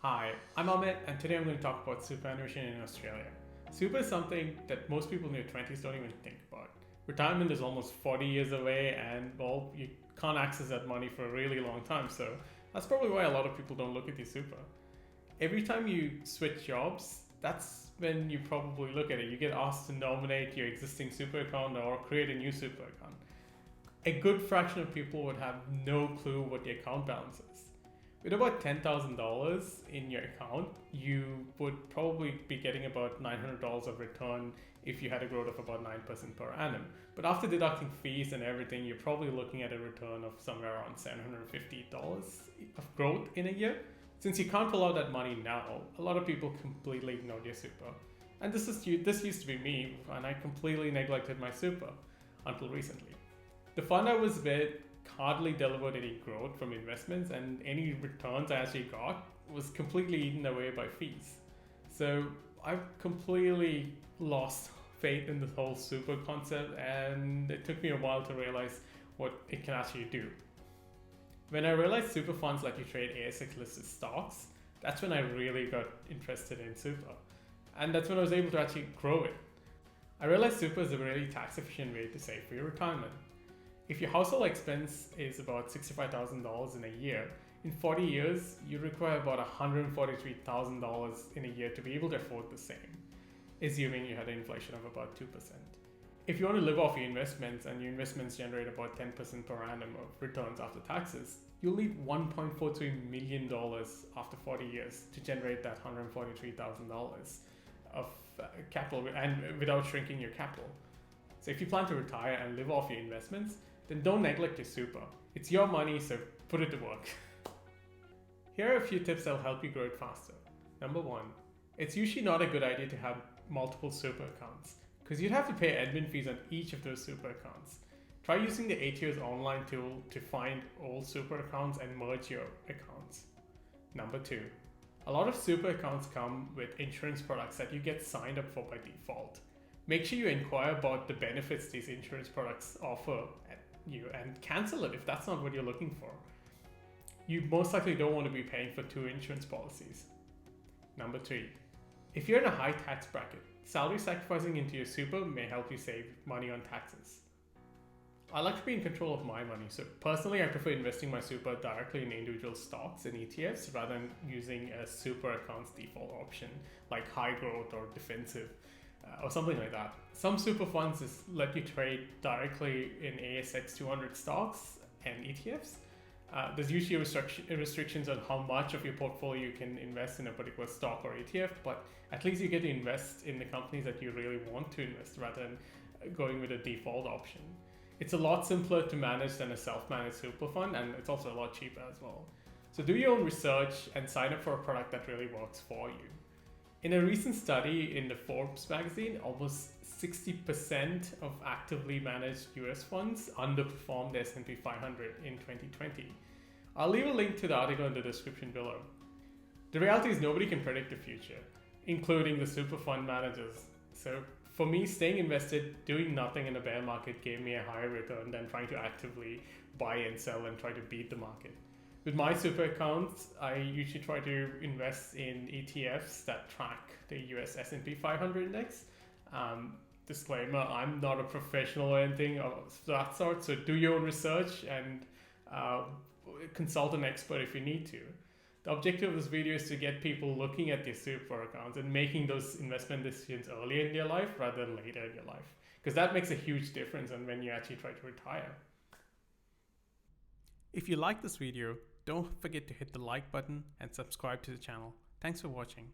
Hi, I'm Amit, and today I'm going to talk about superannuation in Australia. Super is something that most people in their 20s don't even think about. Retirement is almost 40 years away, and well, you can't access that money for a really long time, so that's probably why a lot of people don't look at the super. Every time you switch jobs, that's when you probably look at it. You get asked to nominate your existing super account or create a new super account. A good fraction of people would have no clue what the account balance is. With about $10,000 in your account, you would probably be getting about $900 of return if you had a growth of about 9% per annum. But after deducting fees and everything, you're probably looking at a return of somewhere around $750 of growth in a year. Since you can't pull out that money now, a lot of people completely ignore their super. And this used to be me, and I completely neglected my super until recently. The fund I was with hardly delivered any growth from investments, and any returns I actually got was completely eaten away by fees. So I've completely lost faith in this whole super concept, and it took me a while to realize what it can actually do. When I realized super funds let you trade ASX listed stocks, that's when I really got interested in super. And that's when I was able to actually grow it. I realized super is a really tax efficient way to save for your retirement. If your household expense is about $65,000 in a year, in 40 years, you require about $143,000 in a year to be able to afford the same, assuming you had an inflation of about 2%. If you want to live off your investments and your investments generate about 10% per annum of returns after taxes, you'll need $1.43 million after 40 years to generate that $143,000 of capital and without shrinking your capital. So if you plan to retire and live off your investments, then don't neglect your super. It's your money, so put it to work. Here are a few tips that'll help you grow it faster. Number one, it's usually not a good idea to have multiple super accounts because you'd have to pay admin fees on each of those super accounts. Try using the ATO's online tool to find all super accounts and merge your accounts. Number two, a lot of super accounts come with insurance products that you get signed up for by default. Make sure you inquire about the benefits these insurance products offer you and cancel it if that's not what you're looking for. You most likely don't want to be paying for two insurance policies. Number three, if you're in a high tax bracket, salary sacrificing into your super may help you save money on taxes. I like to be in control of my money, so personally I prefer investing my super directly in individual stocks and ETFs rather than using a super account's default option like high growth or defensive. Or something like that. Some super funds just let you trade directly in ASX 200 stocks and ETFs. There's usually restrictions on how much of your portfolio you can invest in a particular stock or ETF, but at least you get to invest in the companies that you really want to invest rather than going with a default option. It's a lot simpler to manage than a self-managed super fund, and it's also a lot cheaper as well. So do your own research and sign up for a product that really works for you. In a recent study in the Forbes magazine, almost 60% of actively managed US funds underperformed the S&P 500 in 2020. I'll leave a link to the article in the description below. The reality is nobody can predict the future, including the super fund managers. So for me, staying invested, doing nothing in a bear market gave me a higher return than trying to actively buy and sell and try to beat the market. With my super accounts, I usually try to invest in ETFs that track the US S&P 500 index. Disclaimer, I'm not a professional or anything of that sort, so do your own research and consult an expert if you need to. The objective of this video is to get people looking at their super accounts and making those investment decisions earlier in their life rather than later in your life, because that makes a huge difference on when you actually try to retire. If you like this video, don't forget to hit the like button and subscribe to the channel. Thanks for watching.